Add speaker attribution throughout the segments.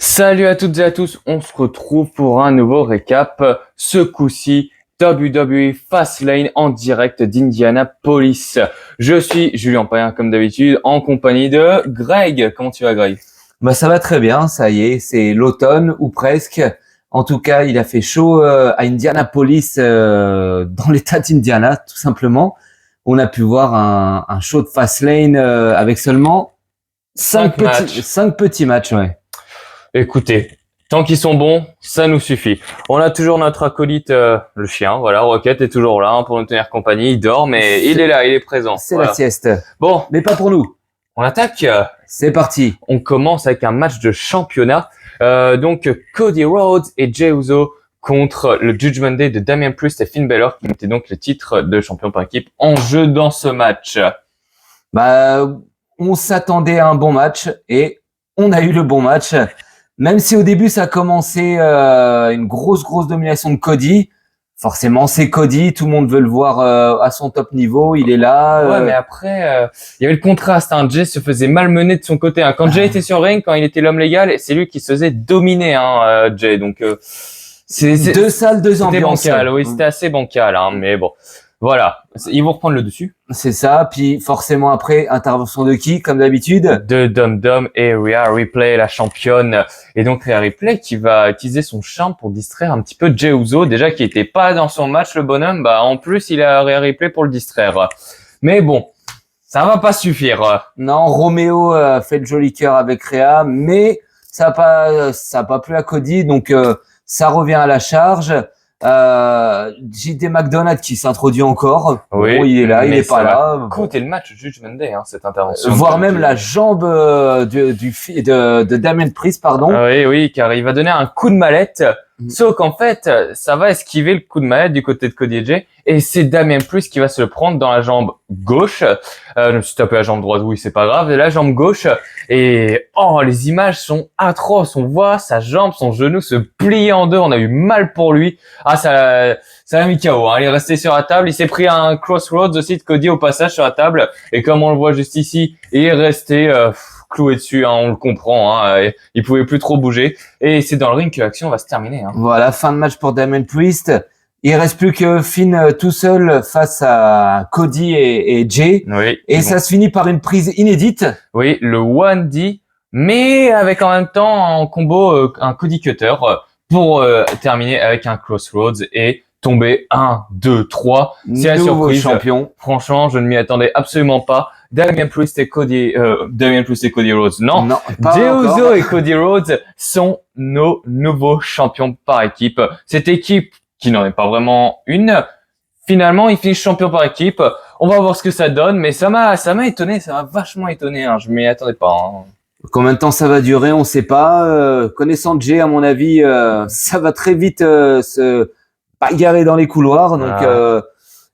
Speaker 1: Salut à toutes et à tous, on se retrouve pour un nouveau récap. Ce coup-ci, WWE Fastlane en direct d'Indianapolis. Je suis Julien Payen comme d'habitude en compagnie de Greg. Comment tu vas, Greg?
Speaker 2: Bah ça va très bien, ça y est, c'est l'automne ou presque. En tout cas, il a fait chaud à Indianapolis, dans l'État d'Indiana, tout simplement. On a pu voir un show de Fastlane avec seulement
Speaker 1: Cinq matchs.
Speaker 2: cinq petits matchs, ouais.
Speaker 1: Écoutez, tant qu'ils sont bons, ça nous suffit. On a toujours notre acolyte, le chien, voilà, Rocket est toujours là pour nous tenir compagnie. Il dort, mais il est là, il est présent.
Speaker 2: C'est
Speaker 1: Voilà.
Speaker 2: la sieste.
Speaker 1: Bon,
Speaker 2: Mais pas pour nous.
Speaker 1: on attaque.
Speaker 2: C'est parti.
Speaker 1: On commence avec un match de championnat. Donc Cody Rhodes et Jey Uso contre le Judgment Day de Damian Priest et Finn Balor qui mettaient donc le titre de champion par équipe en jeu dans ce match.
Speaker 2: Bah, on s'attendait à un bon match et on a eu le bon match. Même si au début ça a commencé une grosse domination de Cody. Forcément, c'est Cody, tout le monde veut le voir à son top niveau, il est là.
Speaker 1: Ouais, mais après, il y avait le contraste. Hein. Jey se faisait malmener de son côté. Hein. Quand Jey était sur le ring, quand il était l'homme légal, c'est lui qui se faisait dominer, Jey. Donc, c'est
Speaker 2: Deux salles, deux
Speaker 1: c'était
Speaker 2: ambiances.
Speaker 1: bancal. Oui, c'était assez bancal. Hein. Mais bon, voilà. Ils vont reprendre le dessus.
Speaker 2: C'est ça, puis forcément après, intervention de qui, comme d'habitude?
Speaker 1: De Dom Dom et Rhea Ripley, la championne. Et donc Rhea Ripley qui va utiliser son charme pour distraire un petit peu Jey Uso, déjà qui était pas dans son match le bonhomme, bah en plus il a Rhea Ripley pour le distraire. Mais bon, ça va pas suffire.
Speaker 2: Non, Roméo fait le joli cœur avec Rhea, mais ça a pas plu à Cody, donc ça revient à la charge. JD McDonald qui s'introduit encore.
Speaker 1: Oui,
Speaker 2: bon, il est là, il
Speaker 1: mais
Speaker 2: est pas
Speaker 1: ça va
Speaker 2: là.
Speaker 1: coûter le match Judgment Day, cette intervention.
Speaker 2: Voire même la jambe de Damien Priest, pardon.
Speaker 1: Oui, car il va donner un coup de mallette. Sauf qu'en fait, ça va esquiver le coup de mallette du côté de Cody et Jey. Et c'est Damien Priest qui va se le prendre dans la jambe gauche. Je me suis tapé la jambe droite, oui, c'est pas grave. Et la jambe gauche. Et les images sont atroces. On voit sa jambe, son genou se plier en deux. On a eu mal pour lui. Ça l'a mis KO. Hein. Il est resté sur la table. Il s'est pris un crossroads aussi de Cody au passage sur la table. Et comme on le voit juste ici, il est resté cloué dessus, on le comprend, il pouvait plus trop bouger et c'est dans le ring que l'action va se terminer.
Speaker 2: Voilà, fin de match pour Damien Priest. Il reste plus que Finn tout seul face à Cody et Jey.
Speaker 1: Oui.
Speaker 2: Et ça se finit par une prise inédite.
Speaker 1: Oui, le 1D, mais avec en même temps en combo un Cody Cutter pour terminer avec un Crossroads et tomber 1, 2, 3. C'est la surprise.
Speaker 2: Champion.
Speaker 1: Franchement, je ne m'y attendais absolument pas. Damien Priest et Cody Rhodes. Non, Jey Uso et Cody Rhodes sont nos nouveaux champions par équipe. Cette équipe qui n'en est pas vraiment une, finalement, ils finissent champions par équipe. On va voir ce que ça donne, mais ça m'a étonné, ça m'a vachement étonné. Je m'y attendais pas.
Speaker 2: Combien de temps ça va durer, on sait pas. Connaissant Jey, à mon avis, ça va très vite se bagarrer dans les couloirs. Donc,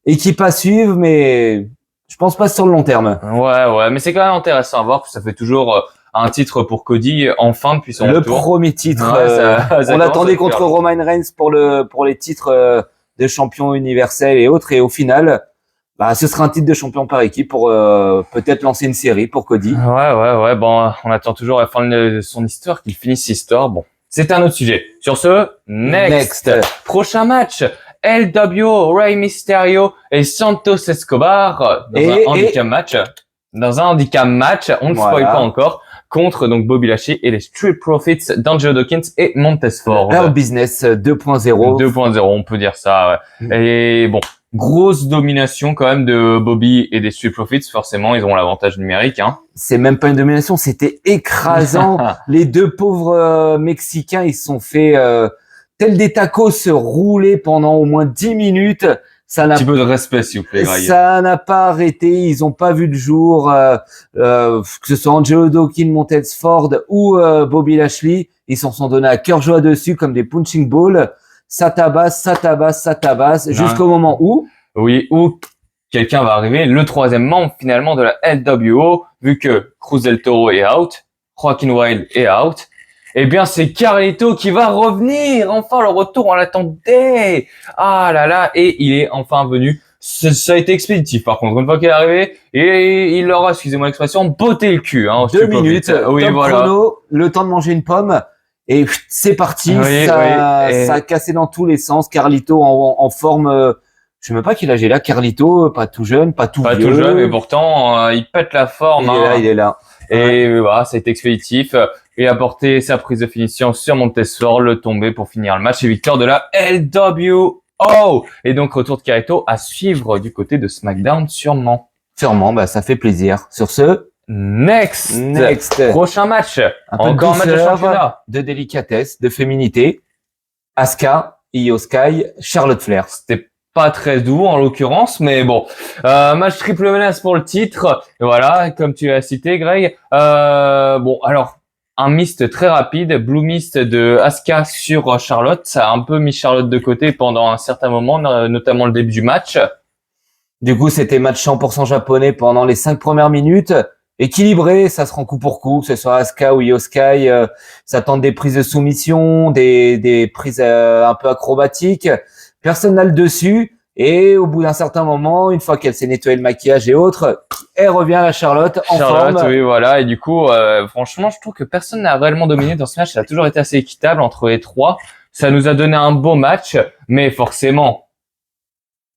Speaker 2: équipe à suivre, mais je pense pas sur le long terme.
Speaker 1: Ouais, mais c'est quand même intéressant à voir, parce que ça fait toujours un titre pour Cody, enfin depuis son retour.
Speaker 2: Le premier titre.
Speaker 1: Ça
Speaker 2: on l'attendait contre Roman Reigns pour les titres de champion universel et autres, et au final, ce sera un titre de champion par équipe pour peut-être lancer une série pour Cody.
Speaker 1: Ouais. Bon, on attend toujours la fin de son histoire, qu'il finisse cette histoire. Bon, c'est un autre sujet. Sur ce, next. Prochain match. LWO, Rey Mysterio et Santos Escobar dans un handicap match. On ne spoil pas encore. Contre donc Bobby Lashley et les Street Profits d'Angelo Dawkins et Montez Ford.
Speaker 2: Hurt Business 2.0.
Speaker 1: 2.0, on peut dire ça. Ouais. Et bon, grosse domination quand même de Bobby et des Street Profits. Forcément, ils ont l'avantage numérique.
Speaker 2: C'est même pas une domination, c'était écrasant. Les deux pauvres Mexicains, ils se sont fait tel des tacos se rouler pendant au moins 10 minutes.
Speaker 1: Un petit peu de respect, s'il vous plaît, Greg.
Speaker 2: Ça n'a pas arrêté. Ils ont pas vu le jour, que ce soit Angelo Dawkins, Montez Ford ou Bobby Lashley. Ils s'en sont donnés à cœur joie dessus comme des punching balls. Ça tabasse, jusqu'au moment où...
Speaker 1: Oui, où quelqu'un va arriver, le troisième membre finalement de la LWO, vu que Cruz del Toro est out, Joaquin Wilde est out. Eh bien, c'est Carlito qui va revenir. Enfin, le retour, on l'attendait. Ah là là, et il est enfin venu. Ça a été expéditif, par contre. Une fois qu'il est arrivé, et il leur a, excusez-moi l'expression, botté le cul.
Speaker 2: 2 minutes,
Speaker 1: oui,
Speaker 2: top
Speaker 1: voilà.
Speaker 2: chrono, le temps de manger une pomme. Et c'est parti,
Speaker 1: Oui,
Speaker 2: ça,
Speaker 1: oui, et-
Speaker 2: ça a cassé dans tous les sens. Carlito en forme, je sais même pas quel âge il a. Carlito, pas tout jeune, pas tout
Speaker 1: Pas
Speaker 2: vieux.
Speaker 1: tout jeune, mais pourtant, il pète la forme.
Speaker 2: Il est là,
Speaker 1: Hein.
Speaker 2: il est là.
Speaker 1: Et voilà, ça a été expéditif. Il a apporté sa prise de finition sur Montesfort, le tombé pour finir le match et victoire de la LWO. Et donc, retour de Carlito à suivre du côté de SmackDown sûrement.
Speaker 2: Sûrement, bah, ça fait plaisir. Sur ce,
Speaker 1: Next. Prochain match.
Speaker 2: un peu de
Speaker 1: Encore un match de
Speaker 2: douceur,
Speaker 1: championnat.
Speaker 2: de délicatesse, de féminité. Asuka, Io Sky, Charlotte Flair.
Speaker 1: C'était pas très doux en l'occurrence, mais bon. Match triple menace pour le titre. Et voilà, comme tu l'as cité, Greg. Bon, alors, un mist très rapide, Blue Mist de Asuka sur Charlotte. Ça a un peu mis Charlotte de côté pendant un certain moment, notamment le début du match.
Speaker 2: Du coup, c'était match 100% japonais pendant les 5 premières minutes. Équilibré, ça se rend coup pour coup, que ce soit Asuka ou Io Sky, ça tente des prises de soumission, des prises un peu acrobatiques. Personne n'a le dessus. Et au bout d'un certain moment, une fois qu'elle s'est nettoyé le maquillage et autres, elle revient à la Charlotte en
Speaker 1: Charlotte,
Speaker 2: forme.
Speaker 1: oui, voilà. Et du coup, franchement, je trouve que personne n'a réellement dominé dans ce match. Ça a toujours été assez équitable entre les trois. Ça nous a donné un beau match, mais forcément,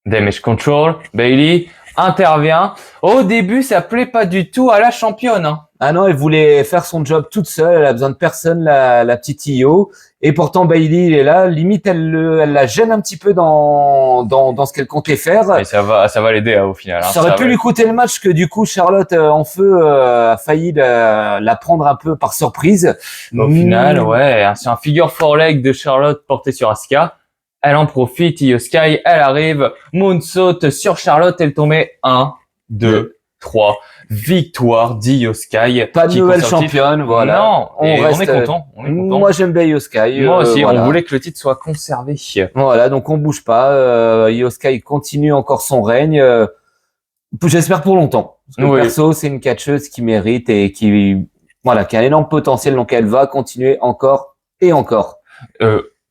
Speaker 1: Damage Control, Bayley intervient. Au début, ça plaît pas du tout à la championne. Hein.
Speaker 2: Ah non, elle voulait faire son job toute seule, elle a besoin de personne, la petite Io. Et pourtant, Bayley, il est là, limite, elle la gêne un petit peu dans ce qu'elle comptait faire.
Speaker 1: Et ça va l'aider au final. Hein.
Speaker 2: Ça aurait pu lui coûter le match que du coup, Charlotte en feu a failli la prendre un peu par surprise.
Speaker 1: Au final, ouais, c'est un figure four leg de Charlotte porté sur Asuka. Elle en profite, Io Sky, elle arrive, moonsault sur Charlotte, elle tombait 1, 2, 3. Victoire d'Io Sky.
Speaker 2: Pas de nouvelle championne, voilà.
Speaker 1: Non, on est content.
Speaker 2: Moi, j'aime bien Io Sky.
Speaker 1: Moi aussi,
Speaker 2: voilà.
Speaker 1: on voulait que le titre soit conservé.
Speaker 2: Voilà, donc on bouge pas. Io Sky continue encore son règne. J'espère pour longtemps. Parce que perso, c'est une catcheuse qui mérite et qui a un énorme potentiel. Donc elle va continuer encore et encore.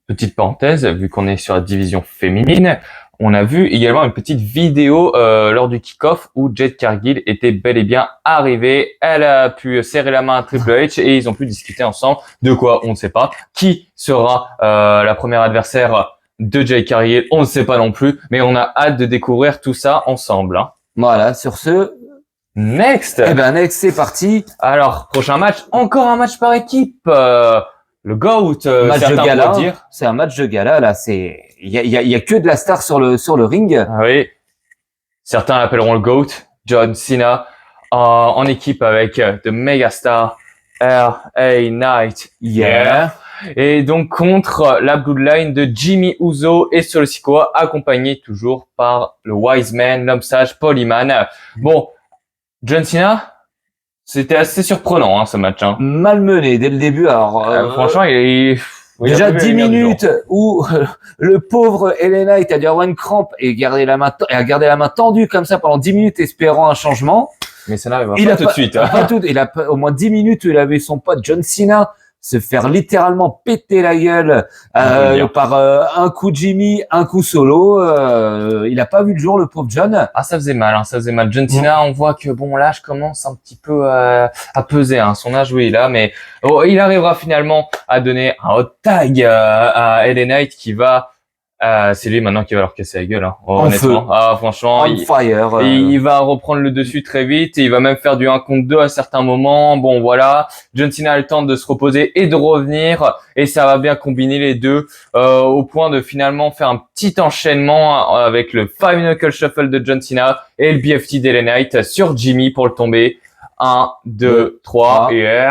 Speaker 1: Petite parenthèse, vu qu'on est sur la division féminine, on a vu également une petite vidéo lors du kick-off où Jade Cargill était bel et bien arrivée. Elle a pu serrer la main à Triple H et ils ont pu discuter ensemble de quoi on ne sait pas. Qui sera la première adversaire de Jade Cargill, on ne sait pas non plus, mais on a hâte de découvrir tout ça ensemble. Hein.
Speaker 2: Voilà, sur ce,
Speaker 1: next.
Speaker 2: Next, c'est parti.
Speaker 1: Alors, prochain match, encore un match par équipe. Le GOAT,
Speaker 2: match de gala.
Speaker 1: Dire.
Speaker 2: C'est un match de gala là. Il y a que de la star sur le ring.
Speaker 1: Ah oui. Certains l'appelleront le GOAT, John Cena, en équipe avec The Megastar, LA Knight.
Speaker 2: Yeah.
Speaker 1: Et donc contre la Bloodline de Jimmy Uso et Solo Sikoa, accompagné toujours par le Wise Man, l'homme sage, Paul Heyman. Bon, John Cena, c'était assez surprenant ce match. Hein.
Speaker 2: Malmené dès le début. Alors
Speaker 1: franchement,
Speaker 2: déjà 10 minutes où le pauvre LA Knight a dû avoir une crampe et a gardé la main tendue comme ça pendant 10 minutes espérant un changement.
Speaker 1: Mais ça n'arrive pas tout de suite. Hein.
Speaker 2: Il a au moins 10 minutes où il avait son pote John Cena se faire littéralement péter la gueule par un coup Jimmy, un coup Solo. Il a pas vu le jour, le pauvre John.
Speaker 1: Ah, ça faisait mal, ça faisait mal. John Cena, on voit que bon, l'âge commence un petit peu à peser. Son âge, oui, là, mais il arrivera finalement à donner un hot tag à LA Knight qui va. C'est lui maintenant qui va leur casser la gueule, honnêtement.
Speaker 2: Feu.
Speaker 1: Ah, franchement, il va reprendre le dessus très vite et il va même faire du 1 contre 2 à certains moments. Bon, voilà. John Cena a le temps de se reposer et de revenir et ça va bien combiner les deux au point de finalement faire un petit enchaînement avec le Five Knuckle Shuffle de John Cena et le BFT d'LA Knight sur Jimmy pour le tomber. 1, 2, 3 et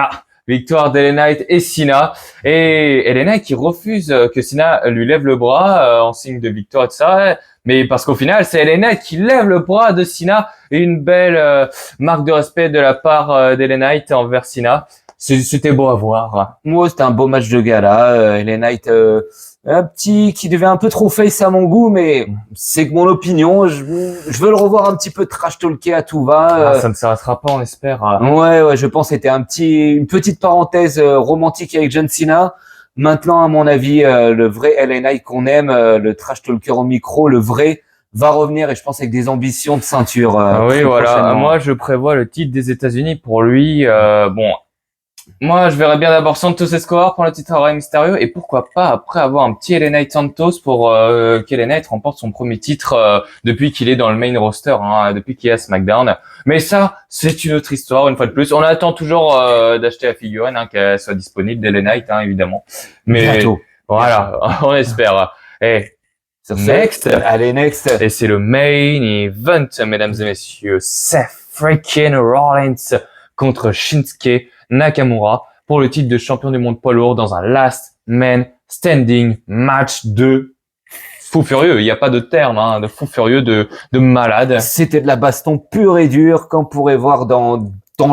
Speaker 1: victoire d'LA Knight et Cena. Et LA Knight qui refuse que Cena lui lève le bras en signe de victoire et tout ça. Mais parce qu'au final, c'est LA Knight qui lève le bras de Cena. Et une belle marque de respect de la part d'LA Knight envers Cena. C'était beau à voir.
Speaker 2: Moi, c'était un beau match de gala. LA Knight, un petit qui devait un peu trop face à mon goût, mais c'est que mon opinion. Je veux le revoir un petit peu trash talker à tout va.
Speaker 1: Ça ne s'arrêtera pas, on espère.
Speaker 2: Ouais, je pense que c'était une petite parenthèse romantique avec John Cena. Maintenant, à mon avis, le vrai LA Knight qu'on aime, le trash talker au micro, le vrai, va revenir et je pense avec des ambitions de ceinture.
Speaker 1: Oui, voilà. Moi, je prévois le titre des États-Unis pour lui. Bon. Moi, je verrais bien d'abord Santos Escobar pour le titre à Rey Mysterio et pourquoi pas après avoir un petit LA Knight Santos pour que LA Knight remporte son premier titre depuis qu'il est dans le main roster, hein, depuis qu'il est à SmackDown. Mais ça, c'est une autre histoire, une fois de plus. On attend toujours d'acheter la figurine, hein, qu'elle soit disponible d'LA Knight, hein, évidemment. Mais
Speaker 2: Bientôt.
Speaker 1: voilà, on espère. Et
Speaker 2: Sur ce,
Speaker 1: next,
Speaker 2: allez, next.
Speaker 1: et c'est le main event, mesdames et messieurs. Seth freaking Rollins contre Shinsuke Nakamura pour le titre de champion du monde poids lourd dans un last man standing match de fou furieux. Il n'y a pas de terme, hein, de fou furieux, de malade.
Speaker 2: C'était de la baston pure et dure qu'on pourrait voir dans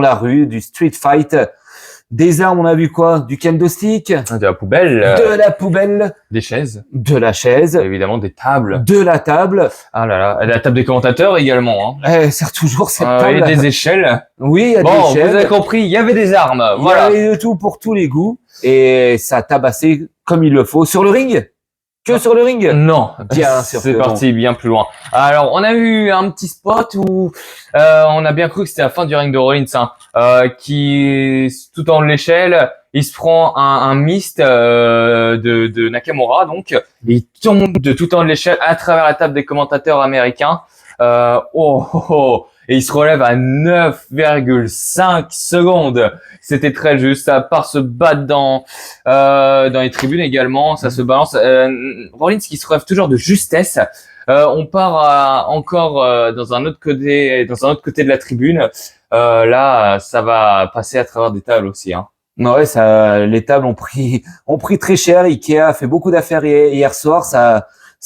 Speaker 2: la rue, du street fight. Des armes, on a vu quoi? Du kendo stick,
Speaker 1: De la poubelle,
Speaker 2: de la poubelle,
Speaker 1: des chaises,
Speaker 2: de la chaise,
Speaker 1: évidemment des tables.
Speaker 2: de la table.
Speaker 1: Ah là là, et la table des commentateurs également. Hein.
Speaker 2: Elle sert toujours cette table.
Speaker 1: Et des échelles.
Speaker 2: Oui, il y a
Speaker 1: Bon,
Speaker 2: des
Speaker 1: vous
Speaker 2: chaises.
Speaker 1: avez compris, il y avait des armes. Voilà.
Speaker 2: Il y avait de tout pour tous les goûts. Et ça a tabassé comme il le faut. Sur le ring? Que sur le ring?
Speaker 1: Non,
Speaker 2: Bien sûr
Speaker 1: c'est
Speaker 2: que
Speaker 1: parti bien plus loin. Alors, on a eu un petit spot où on a bien cru que c'était la fin du ring de Rollins, hein, qui, tout en l'échelle, il se prend un mist de Nakamura, donc il tombe de tout en l'échelle à travers la table des commentateurs américains. Et il se relève à 9,5 secondes. C'était très juste. À part se battre dans les tribunes également, ça se balance. Rollins qui se relève toujours de justesse. On part encore dans un autre côté de la tribune. Là, ça va passer à travers des tables aussi. Hein.
Speaker 2: Ouais, ça, les tables ont pris très cher. Ikea a fait beaucoup d'affaires hier soir.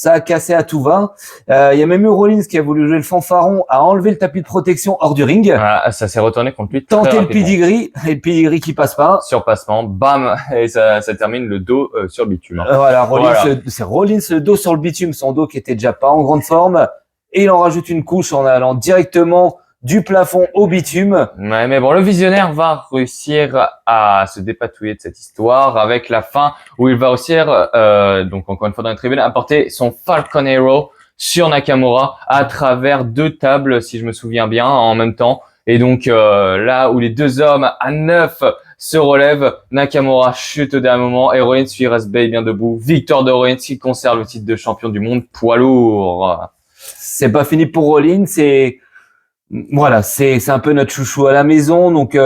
Speaker 2: Ça a cassé à tout va. Il y a même eu Rollins qui a voulu jouer le fanfaron, a enlevé le tapis de protection hors du ring.
Speaker 1: Ah, ça s'est retourné contre lui.
Speaker 2: Tenter le pedigree, et le pedigree qui passe pas.
Speaker 1: Surpassement, bam, et ça termine le dos sur le bitume.
Speaker 2: Voilà,
Speaker 1: Voilà.
Speaker 2: c'est Rollins le dos sur le bitume, son dos qui était déjà pas en grande forme. Et il en rajoute une couche en allant directement du plafond au bitume.
Speaker 1: Ouais, mais bon, le visionnaire va réussir à se dépatouiller de cette histoire avec la fin où il va réussir, donc encore une fois dans la tribune, à porter son Falcon Arrow sur Nakamura à travers deux tables, si je me souviens bien, en même temps. Et donc là où les deux hommes à 9 se relèvent, Nakamura chute au dernier moment et Rollins lui reste bel et bien debout. Victoire de Rollins qui conserve le titre de champion du monde poids lourd.
Speaker 2: C'est pas fini pour Rollins, voilà, c'est un peu notre chouchou à la maison, donc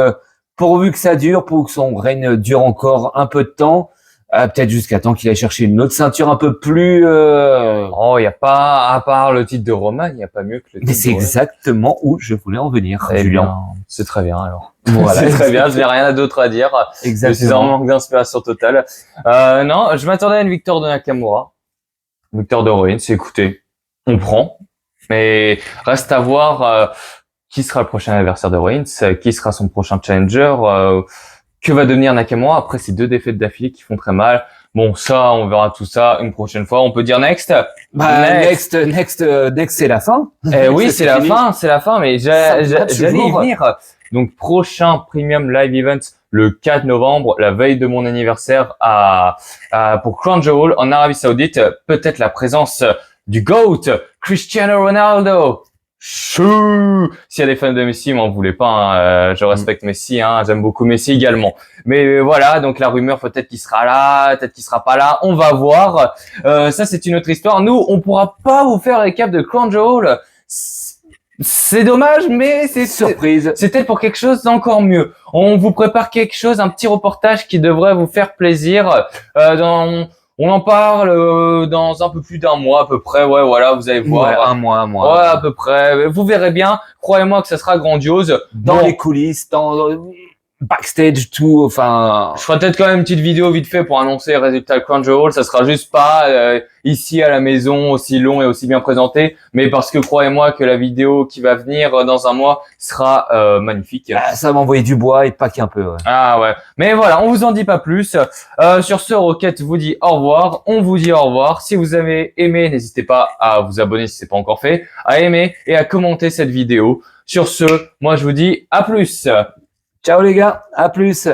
Speaker 2: pourvu que ça dure, pour que son règne dure encore un peu de temps, peut-être jusqu'à temps qu'il aille chercher une autre ceinture un peu plus.
Speaker 1: Oh, il y a pas, à part le titre de Roman, il y a pas mieux que le titre.
Speaker 2: Mais c'est
Speaker 1: de Roman.
Speaker 2: exactement où je voulais en venir,
Speaker 1: Eh
Speaker 2: Julien.
Speaker 1: bien, c'est très bien alors.
Speaker 2: Voilà.
Speaker 1: C'est très bien, je n'ai rien d'autre à dire. Je suis en
Speaker 2: Exactement.
Speaker 1: manque d'inspiration totale. Non, je m'attendais à une victoire de Nakamura. Une victoire de Rollins, écoutez, on prend. Mais reste à voir qui sera le prochain adversaire de Rollins, qui sera son prochain challenger, que va devenir Nakamura après ces deux défaites d'affilée qui font très mal. Bon, ça, on verra tout ça une prochaine fois. On peut dire next.
Speaker 2: Next, c'est la fin.
Speaker 1: Oui,
Speaker 2: Ça,
Speaker 1: c'est la
Speaker 2: fini.
Speaker 1: fin, c'est la fin, mais
Speaker 2: Ça
Speaker 1: j'allais y
Speaker 2: toujours.
Speaker 1: venir. Donc, prochain Premium Live Event le 4 novembre, la veille de mon anniversaire pour Crown Jewel en Arabie Saoudite. Peut-être la présence du GOAT, Cristiano Ronaldo. Chou. S'il y a des fans de Messi, m'en voulez pas. Hein, je respecte Messi, hein, j'aime beaucoup Messi également. Mais voilà, donc la rumeur peut-être qu'il sera là, peut-être qu'il sera pas là. On va voir. Ça, c'est une autre histoire. Nous, on pourra pas vous faire récap de Crown Jewel. C'est dommage, mais c'est
Speaker 2: Surprise.
Speaker 1: c'est peut-être pour quelque chose d'encore mieux. On vous prépare quelque chose, un petit reportage qui devrait vous faire plaisir. On en parle dans un peu plus d'un mois à peu près. Ouais, voilà, vous allez voir.
Speaker 2: Ouais, un mois.
Speaker 1: Ouais, à peu près. Vous verrez bien. Croyez-moi que ça sera grandiose.
Speaker 2: Dans les coulisses, dans backstage, tout, enfin.
Speaker 1: Je ferai peut-être quand même une petite vidéo vite fait pour annoncer les résultats de Crown Jewel. Ça sera juste pas ici à la maison aussi long et aussi bien présenté, mais parce que croyez-moi que la vidéo qui va venir dans un mois sera magnifique.
Speaker 2: Ça va envoyer du bois et pas qu'un peu. Ouais.
Speaker 1: Ah ouais. Mais voilà, on vous en dit pas plus. Sur ce, Rocket vous dit au revoir. On vous dit au revoir. Si vous avez aimé, n'hésitez pas à vous abonner si c'est pas encore fait, à aimer et à commenter cette vidéo. Sur ce, moi je vous dis à plus.
Speaker 2: Ciao les gars, à plus.